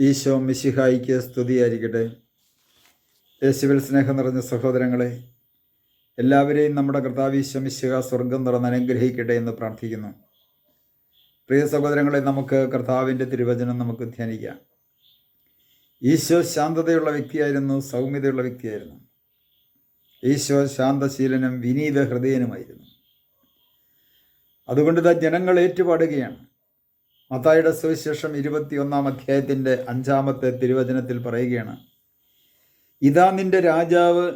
ഈശോ മിശിഹായിക്ക് സ്തുതിയായിരിക്കട്ടെ. യേശുവിൽ സ്നേഹം നിറഞ്ഞ സഹോദരങ്ങളെ, എല്ലാവരെയും നമ്മുടെ കർത്താവ് ഈശോ മിശിഹ സ്വർഗം തുറന്ന് അനുഗ്രഹിക്കട്ടെ എന്ന് പ്രാർത്ഥിക്കുന്നു. പ്രിയ സഹോദരങ്ങളെ, നമുക്ക് കർത്താവിൻ്റെ തിരുവചനം നമുക്ക് ധ്യാനിക്കാം. ഈശോ ശാന്തതയുള്ള വ്യക്തിയായിരുന്നു, സൗമ്യതയുള്ള വ്യക്തിയായിരുന്നു. ഈശോ ശാന്തശീലനും വിനീത ഹൃദയനുമായിരുന്നു. അതുകൊണ്ട് ജനങ്ങൾ ഏറ്റുപാടുകയാണ്. മത്തായിയുടെ സുവിശേഷം 21-ാം അധ്യായത്തിൻ്റെ 5-ാമത്തെ തിരുവചനത്തിൽ പറയുകയാണ്, ഇതാ നിന്റെ രാജാവ്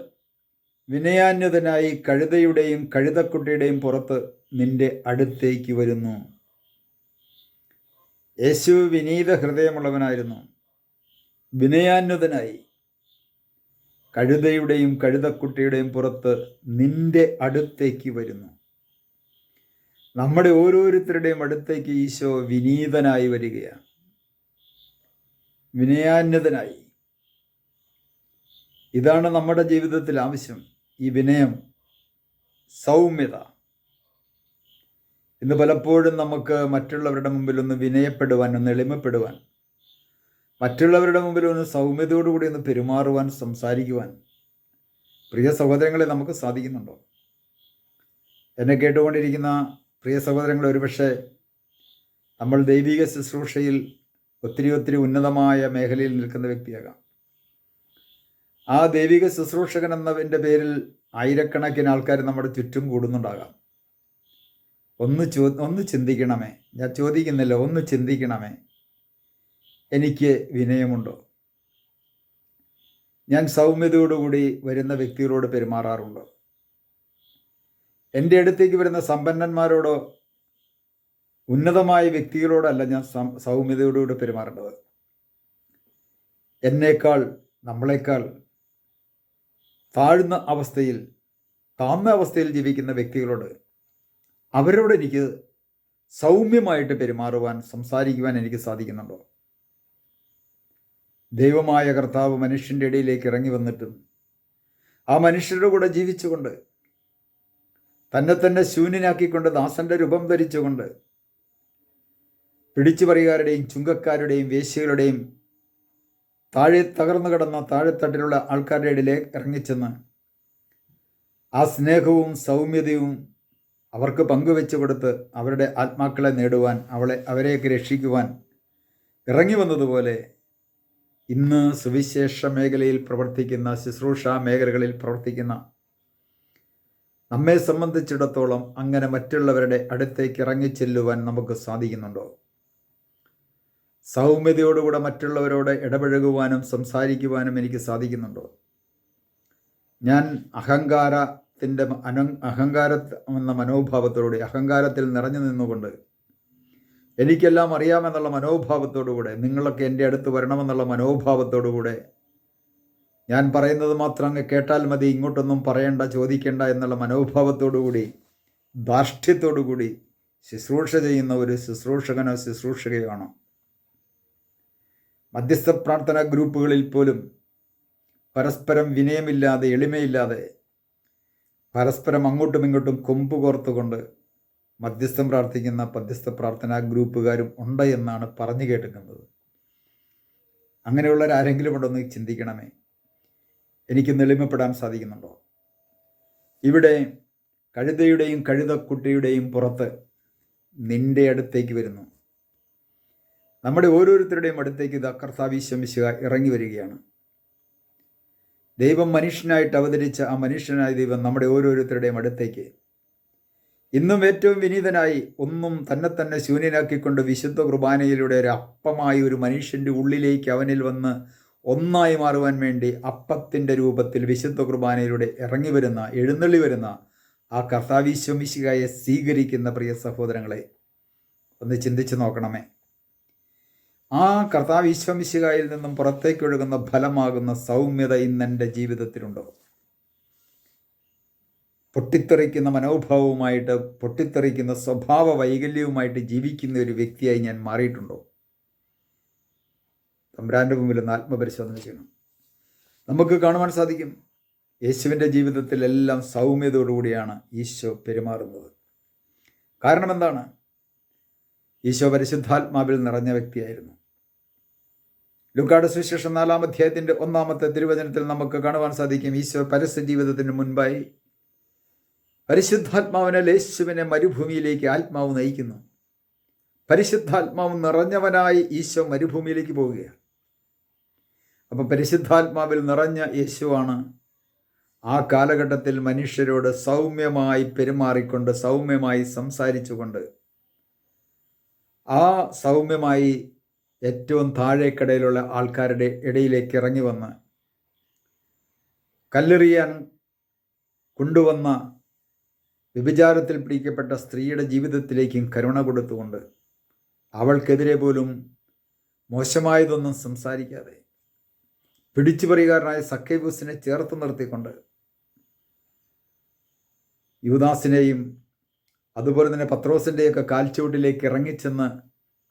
വിനയാന്യതനായി കഴുതയുടെയും കഴുതക്കുട്ടിയുടെയും പുറത്ത് നിന്റെ അടുത്തേക്ക് വരുന്നു. യേശു വിനീത ഹൃദയമുള്ളവനായിരുന്നു. വിനയാന്യതനായി കഴുതയുടെയും കഴുതക്കുട്ടിയുടെയും പുറത്ത് നിന്റെ അടുത്തേക്ക് വരുന്നു. നമ്മുടെ ഓരോരുത്തരുടെയും അടുത്തേക്ക് ഈശോ വിനീതനായി വരികയാണ്, വിനയാന്യതനായി. ഇതാണ് നമ്മുടെ ജീവിതത്തിൽ ആവശ്യം, ഈ വിനയം, സൗമ്യത. ഇന്ന് പലപ്പോഴും നമുക്ക് മറ്റുള്ളവരുടെ മുമ്പിൽ ഒന്ന് വിനയപ്പെടുവാൻ, ഒന്ന് എളിമപ്പെടുവാൻ, മറ്റുള്ളവരുടെ മുമ്പിൽ ഒന്ന് സൗമ്യതയോടുകൂടി ഒന്ന് പെരുമാറുവാൻ, സംസാരിക്കുവാൻ, പ്രിയ സഹോദരങ്ങളെ, നമുക്ക് സാധിക്കുന്നുണ്ടോ? എന്നെ കേട്ടുകൊണ്ടിരിക്കുന്ന പ്രിയ സഹോദരങ്ങളെ, ഒരുപക്ഷെ നമ്മൾ ദൈവിക ശുശ്രൂഷയിൽ ഒത്തിരി ഉന്നതമായ മേഖലയിൽ നിൽക്കുന്ന വ്യക്തിയാകാം. ആ ദൈവിക ശുശ്രൂഷകൻ എന്നതിൻ്റെ പേരിൽ ആയിരക്കണക്കിന് ആൾക്കാർ നമ്മുടെ ചുറ്റും കൂടുന്നുണ്ടാകാം. ഒന്ന് ചിന്തിക്കണമേ, ഞാൻ ചോദിക്കുന്നില്ല, ഒന്ന് ചിന്തിക്കണമേ, എനിക്ക് വിനയമുണ്ടോ? ഞാൻ സൗമ്യതയോടുകൂടി വരുന്ന വ്യക്തികളോട് പെരുമാറാറുണ്ടോ? എൻ്റെ അടുത്തേക്ക് വരുന്ന സമ്പന്നന്മാരോടോ ഉന്നതമായ വ്യക്തികളോടല്ല ഞാൻ സൗമ്യതയോടുകൂടി പെരുമാറേണ്ടത്. എന്നേക്കാൾ, നമ്മളെക്കാൾ താഴ്ന്ന അവസ്ഥയിൽ ജീവിക്കുന്ന വ്യക്തികളോട്, അവരോട് എനിക്ക് സൗമ്യമായിട്ട് പെരുമാറുവാൻ, സംസാരിക്കുവാൻ എനിക്ക് സാധിക്കുന്നുണ്ടോ? ദൈവമായ കർത്താവ് മനുഷ്യൻ്റെ ഇടയിലേക്ക് ഇറങ്ങി വന്നിട്ടും ആ മനുഷ്യരുടെ കൂടെ ജീവിച്ചുകൊണ്ട്, തന്നെ ശൂന്യനാക്കിക്കൊണ്ട്, ദാസന്റെ രൂപം ധരിച്ചുകൊണ്ട്, പിടിച്ചുപറികാരുടെയും ചുങ്കക്കാരുടെയും വേശ്യകളുടെയും താഴെ തകർന്നു കിടന്ന താഴെത്തട്ടിലുള്ള ആൾക്കാരുടെ ഇടയിലേക്ക് ഇറങ്ങിച്ചെന്ന് ആ സ്നേഹവും സൗമ്യതയും അവർക്ക് പങ്കുവെച്ചു കൊടുത്ത് അവരുടെ ആത്മാക്കളെ നേടുവാൻ, അവരെയൊക്കെ രക്ഷിക്കുവാൻ ഇറങ്ങി വന്നതുപോലെ ഇന്ന് സുവിശേഷ മേഖലയിൽ പ്രവർത്തിക്കുന്ന, ശുശ്രൂഷ മേഖലകളിൽ പ്രവർത്തിക്കുന്ന നമ്മെ സംബന്ധിച്ചിടത്തോളം അങ്ങനെ മറ്റുള്ളവരുടെ അടുത്തേക്ക് ഇറങ്ങിച്ചെല്ലുവാൻ നമുക്ക് സാധിക്കുന്നുണ്ടോ? സൗമ്യതയോടുകൂടെ മറ്റുള്ളവരോട് ഇടപഴകുവാനും സംസാരിക്കുവാനും എനിക്ക് സാധിക്കുന്നുണ്ടോ? ഞാൻ അഹങ്കാരം എന്ന മനോഭാവത്തോടുകൂടി, അഹങ്കാരത്തിൽ നിറഞ്ഞു നിന്നുകൊണ്ട്, എനിക്കെല്ലാം അറിയാമെന്നുള്ള മനോഭാവത്തോടുകൂടെ, നിങ്ങളൊക്കെ എൻ്റെ അടുത്ത് വരണമെന്നുള്ള മനോഭാവത്തോടുകൂടെ, ഞാൻ പറയുന്നത് മാത്രം അങ്ങ് കേട്ടാൽ മതി, ഇങ്ങോട്ടൊന്നും പറയണ്ട, ചോദിക്കേണ്ട എന്നുള്ള മനോഭാവത്തോടുകൂടി, ധാർഷ്ട്യത്തോടുകൂടി ശുശ്രൂഷ ചെയ്യുന്ന ഒരു ശുശ്രൂഷകനോ ശുശ്രൂഷകയോ ആണോ? മധ്യസ്ഥ പ്രാർത്ഥനാ ഗ്രൂപ്പുകളിൽ പോലും പരസ്പരം വിനയമില്ലാതെ, എളിമയില്ലാതെ, പരസ്പരം അങ്ങോട്ടും ഇങ്ങോട്ടും കൊമ്പ് കോർത്തുകൊണ്ട് മധ്യസ്ഥം പ്രാർത്ഥിക്കുന്ന മധ്യസ്ഥ പ്രാർത്ഥനാ ഗ്രൂപ്പുകാരും ഉണ്ട് എന്നാണ് പറഞ്ഞു കേട്ടിരിക്കുന്നത്. അങ്ങനെയുള്ളവരാരെങ്കിലും ഉണ്ടോന്ന് ചിന്തിക്കണമേ. എനിക്ക് എളിമപ്പെടാൻ സാധിക്കുന്നുണ്ടോ? ഇവിടെ കഴുതയുടെയും കഴുതക്കുട്ടിയുടെയും പുറത്ത് നിന്റെ അടുത്തേക്ക് വരുന്നു. നമ്മുടെ ഓരോരുത്തരുടെയും അടുത്തേക്ക് ഇതാ കർത്താവ് ഈശോ മിശിഹ ഇറങ്ങി വരികയാണ്. ദൈവം മനുഷ്യനായിട്ട് അവതരിച്ച ആ മനുഷ്യനായ ദൈവം നമ്മുടെ ഓരോരുത്തരുടെയും അടുത്തേക്ക് ഇന്നും ഏറ്റവും വിനീതനായി, ഒന്നും തന്നെ ശൂന്യനാക്കിക്കൊണ്ട് വിശുദ്ധ കുർബാനയിലൂടെ ഒരു അപ്പമായി ഒരു മനുഷ്യൻ്റെ ഉള്ളിലേക്ക് അവനിൽ വന്ന് ഒന്നായി മാറുവാൻ വേണ്ടി അപ്പത്തിൻ്റെ രൂപത്തിൽ വിശുദ്ധ കുർബാനയിലൂടെ ഇറങ്ങി വരുന്ന, എഴുന്നള്ളി വരുന്ന ആ കർത്താവ് ഈശോ മിശിഹായെ സ്വീകരിക്കുന്ന പ്രിയ സഹോദരങ്ങളെ, ഒന്ന് ചിന്തിച്ച് നോക്കണമേ. ആ കർത്താവ് ഈശോ മിശിഹായിൽ നിന്നും പുറത്തേക്ക് ഒഴുകുന്ന ഫലമാകുന്ന സൗമ്യത ഇന്ന് എൻ്റെ ജീവിതത്തിലുണ്ടോ? പൊട്ടിത്തെറിക്കുന്ന മനോഭാവവുമായിട്ട്, പൊട്ടിത്തെറിക്കുന്ന സ്വഭാവ വൈകല്യവുമായിട്ട് ജീവിക്കുന്ന ഒരു വ്യക്തിയായി ഞാൻ മാറിയിട്ടുണ്ടോ? തമ്പുരാൻ്റെ മുമ്പിൽ ഒന്ന് ആത്മപരിശോധന ചെയ്യണം. നമുക്ക് കാണുവാൻ സാധിക്കും, യേശുവിൻ്റെ ജീവിതത്തിലെല്ലാം സൗമ്യതയോടുകൂടിയാണ് ഈശോ പെരുമാറുന്നത്. കാരണം എന്താണ്? ഈശോ പരിശുദ്ധാത്മാവിൽ നിറഞ്ഞ വ്യക്തിയായിരുന്നു. ലൂക്കായുടെ സുവിശേഷം 4-ാം അധ്യായത്തിൻ്റെ 1-ാമത്തെ തിരുവചനത്തിൽ നമുക്ക് കാണുവാൻ സാധിക്കും, ഈശോ പരസ്യ ജീവിതത്തിന് മുൻപായി പരിശുദ്ധാത്മാവിനാൽ യേശുവിനെ മരുഭൂമിയിലേക്ക് ആത്മാവ് നയിക്കുന്നു. പരിശുദ്ധാത്മാവ് നിറഞ്ഞവനായി ഈശോ മരുഭൂമിയിലേക്ക് പോവുകയാണ്. അപ്പം പരിശുദ്ധാത്മാവിൽ നിറഞ്ഞ യേശുവാണ് ആ കാലഘട്ടത്തിൽ മനുഷ്യരോട് സൗമ്യമായി പെരുമാറിക്കൊണ്ട്, സൗമ്യമായി സംസാരിച്ചുകൊണ്ട്, ആ സൗമ്യമായി ഏറ്റവും താഴേക്കടയിലുള്ള ആൾക്കാരുടെ ഇടയിലേക്ക് ഇറങ്ങി വന്ന് കല്ലെറിയാൻ കൊണ്ടുവന്ന വ്യഭിചാരത്തിൽ പിടിക്കപ്പെട്ട സ്ത്രീയുടെ ജീവിതത്തിലേക്കും കരുണ കൊടുത്തുകൊണ്ട്, അവൾക്കെതിരെ പോലും മോശമായതൊന്നും സംസാരിക്കാതെ പിടിച്ചുപറികാരനായ സക്കേവൂസിനെ ചേർത്ത് നിർത്തിക്കൊണ്ട് യൂദാസിനെയും അതുപോലെ തന്നെ പത്രോസിൻ്റെയൊക്കെ കാൽച്ചുവട്ടിലേക്ക് ഇറങ്ങിച്ചെന്ന്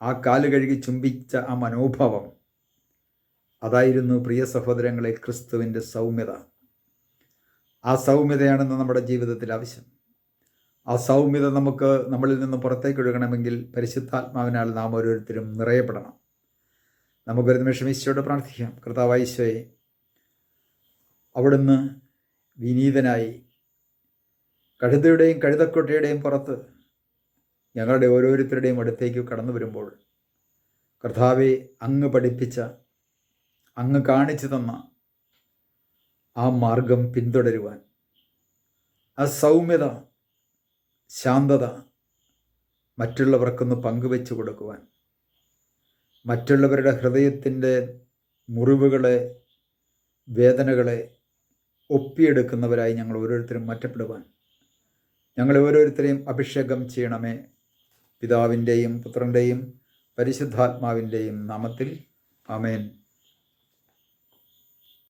ആ കാല് കഴുകി ചുംബിച്ച ആ മനോഭാവം, അതായിരുന്നു പ്രിയ സഹോദരങ്ങളെ ക്രിസ്തുവിൻ്റെ സൗമ്യത. ആ സൗമ്യതയാണെന്ന് നമ്മുടെ ജീവിതത്തിൽ ആവശ്യം. ആ സൗമ്യത നമുക്ക് നമ്മളിൽ നിന്ന് പുറത്തേക്ക് ഒഴുകണമെങ്കിൽ പരിശുദ്ധാത്മാവിനാൽ നാം ഓരോരുത്തരും നിറയപ്പെടണം. നമുക്കൊരു നിമിഷം ഈശോയോട് പ്രാർത്ഥിക്കാം. കർത്താവായ ഈശോയെ, അവിടുന്ന് വിനീതനായി കഴുതയുടെയും കഴുതക്കൊട്ടയുടെയും പുറത്ത് ഞങ്ങളുടെ ഓരോരുത്തരുടെയും അടുത്തേക്ക് കടന്നു വരുമ്പോൾ, കർത്താവെ, അങ്ങ് പഠിപ്പിച്ച, അങ്ങ് കാണിച്ചു തന്ന ആ മാർഗം പിന്തുടരുവാൻ, ആ സൗമ്യത, ശാന്തത മറ്റുള്ളവർക്കൊന്ന് പങ്കുവെച്ചു കൊടുക്കുവാൻ, മറ്റുള്ളവരുടെ ഹൃദയത്തിൻ്റെ മുറിവുകളെ, വേദനകളെ ഒപ്പിയെടുക്കുന്നവരായി ഞങ്ങൾ ഓരോരുത്തരും മാറ്റപ്പെടുവാൻ ഞങ്ങളെ ഓരോരുത്തരെയും അഭിഷേകം ചെയ്യണമേ. പിതാവിൻ്റെയും പുത്രൻ്റെയും പരിശുദ്ധാത്മാവിൻ്റെയും നാമത്തിൽ ആമേൻ.